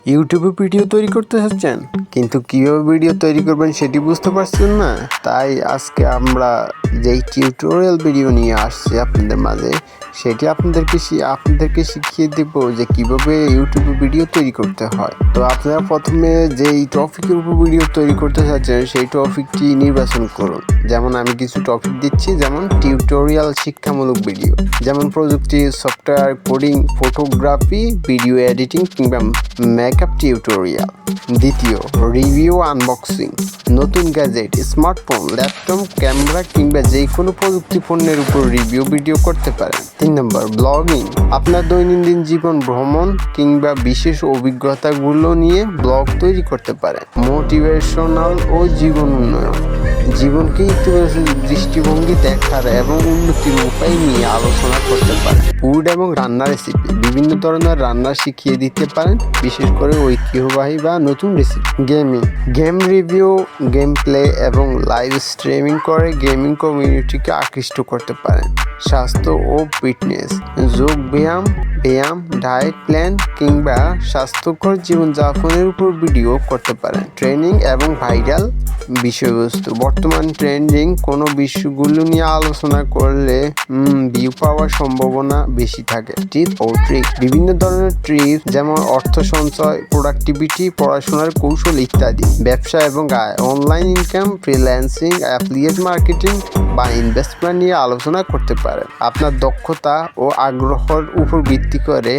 ইউটিউবে ভিডিও তৈরি করতে চাচ্ছেন কিন্তু কিভাবে ভিডিও তৈরি করবেন সেটি বুঝতে পারছেন না, তাই আজকে আমরা যেই টিউটোরিয়াল ভিডিও নিয়ে আসছি আপনাদের মাঝে সেটি আপনাদেরকে শিখিয়ে দেব যে কিভাবে ইউটিউবে ভিডিও তৈরি করতে হয়। তো আপনারা প্রথমে যেই টপিকের উপর ভিডিও তৈরি করতে চাচ্ছেন সেই টপিকটি নির্বাচন করুন। যেমন আমি কিছু টপিক দিচ্ছি, যেমন টিউটোরিয়াল শিক্ষামূলক ভিডিও, যেমন প্রযুক্তি, software, coding, photography, video editing কিংবা মেকআপ টিউটোরিয়াল। দ্বিতীয়, রিভিউ আনবক্সিং, নতুন গ্যাজেট, স্মার্টফোন, ল্যাপটপ, ক্যামেরা কিংবা যে কোনো প্রযুক্তি পণ্যের উপর রিভিউ ভিডিও করতে পারেন। 3 নম্বর, ব্লগিং, আপনার দৈনন্দিন জীবন, ভ্রমণ কিংবা বিশেষ অভিজ্ঞতাগুলো নিয়ে ব্লগ তৈরি করতে পারেন। মোটিভেশনাল ও জীবন উন্নয়ন, জীবনকে ইতিবাচক দৃষ্টিভঙ্গি দেখার এবং উন্নতির উপায় নিয়ে আলোচনা করতে পারেন। ফুড এবং রান্নার রেসিপি, বিভিন্ন ধরনের রান্না শিখিয়ে দিতে পারেন, বিশেষ করে ঐতিহ্যবাহী বা নতুন recipe. Gaming, game review, game play এবং লাইভ স্ট্রিমিং করে গেমিং কমিউনিটিকে আকৃষ্ট করতে পারেন। স্বাস্থ্য ও ফিটনেস, যোগ ব্যায়াম, ডায়েট প্ল্যান কিংবা স্বাস্থ্যকর জীবনযাপনের উপর ভিডিও করতে পারেন। ট্রেনিং এবং ভাইরাল বিষয়বস্তু, বর্তমান ট্রেন্ডিং কোনো বিষয়গুলো নিয়ে আলোচনা করলে ভিউ পাওয়ার সম্ভাবনা বেশি থাকে। টিপস ও ট্রিক, বিভিন্ন ধরনের ট্রিপস যেমন অর্থ সঞ্চয়, প্রোডাক্টিভিটি, পড়াশোনার কৌশল ইত্যাদি। ব্যবসা এবং আয়, online income, freelancing, affiliate marketing বা ইনভেস্টমেন্ট নিয়ে আলোচনা করতে পারেন। আপনার দক্ষতা ও আগ্রহের উপর ভিত্তি করে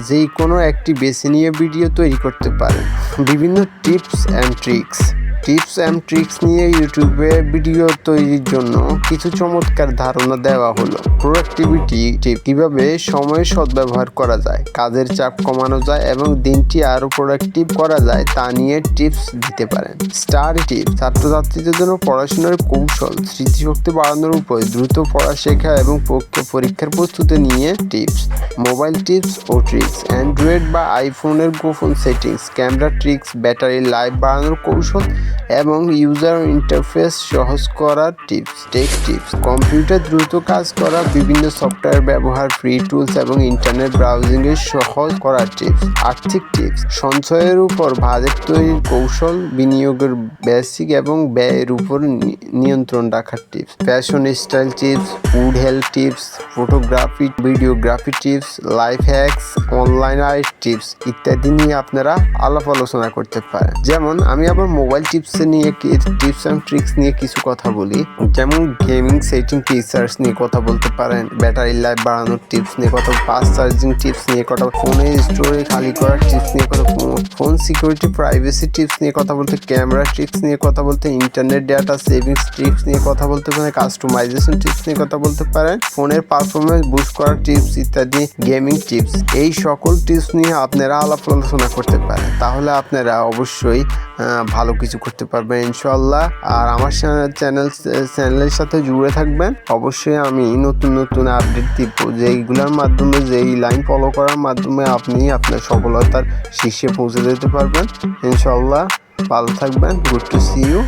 যে কোনো একটি বেছে নিয়ে ভিডিও তৈরি করতে পারেন। বিভিন্ন টিপস অ্যান্ড ট্রিক্স নিয়ে ইউটিউবে ভিডিও তৈরির জন্য কিছু চমৎকার ধারণা দেওয়া হলো। প্রোডাক্টিভিটি টিপ, কিভাবে সময়ের সদ্ব্যবহার করা যায়, কাজের চাপ কমানো যায় এবং দিনটি আরও প্রোডাক্টিভ করা যায় তা নিয়ে টিপস দিতে পারেন। স্টাডি টিপস, ছাত্রছাত্রীদের জন্য পড়াশোনার কৌশল, স্মৃতিশক্তি বাড়ানোর উপায়, দ্রুত পড়া শেখা এবং পরীক্ষার প্রস্তুতি নিয়ে টিপস। মোবাইল টিপস ও ট্রিক্স, অ্যান্ড্রয়েড বা আইফোনের গোপন settings, camera tricks, battery life বাড়ানোর কৌশল এবং ইউজার ইন্টারফেস সহজ করার টিপস। টেক টিপস, কম্পিউটার দ্রুত কাজ করা, বিভিন্ন সফটওয়্যার ব্যবহার, ফ্রি টুলস এবং ইন্টারনেট ব্রাউজিংয়ের সহজ করার টিপস। আর্থিক টিপস, সঞ্চয়ের উপর বাজেট তৈরির কৌশল, বিনিয়োগের বেসিক এবং ব্যয়ের উপর নিয়ন্ত্রণ রাখার tips. Fashion style tips, food health tips, photography, videography tips, life hacks, online art tips ইত্যাদি নিয়ে আপনারা আলাপ আলোচনা করতে পারেন। যেমন আমি আবার মোবাইল টিপস অ্যান্ড ট্রিক্স নিয়ে কিছু কথা বলি, যেমন গেমিং সেটিং ফিচার্স নিয়ে কথা বলতে পারেন, ব্যাটারি লাইফ বাড়ানোর টিপস নিয়ে কথা, ফাস্ট চার্জিং টিপস নিয়ে কথা, ফোনের স্টোরেজ খালি করার টিপস নিয়ে কথা, ফোন সিকিউরিটি প্রাইভেসি টিপস নিয়ে কথা বলতে, ক্যামেরা ট্রিক্স নিয়ে কথা বলতে, ইন্টারনেট ডেটা সেভিংস ট্রিক্স নিয়ে কথা বলতে পারেন, কাস্টমাইজেশন টিপস নিয়ে কথা বলতে পারেন, ফোনের পারফরমেন্স বুস্ট করার টিপস ইত্যাদি। গেমিং টিপস, এই সকল টিপস নিয়ে আপনারা আলাপ আলোচনা করতে পারেন, তাহলে আপনারা অবশ্যই ভালো কিছু করতে পারবেন ইনশাআল্লাহ। আর আমার চ্যানেলের সাথে জুড়ে থাকবেন, অবশ্যই আমি নতুন আপডেট দিব, যেইগুলোর মাধ্যমে, যেই লাইন ফলো করার মাধ্যমে আপনি আপনার সফলতার শীর্ষে পৌঁছে যেতে পারবেন ইনশাআল্লাহ। ভালো থাকবেন, গুড টু সি ইউ।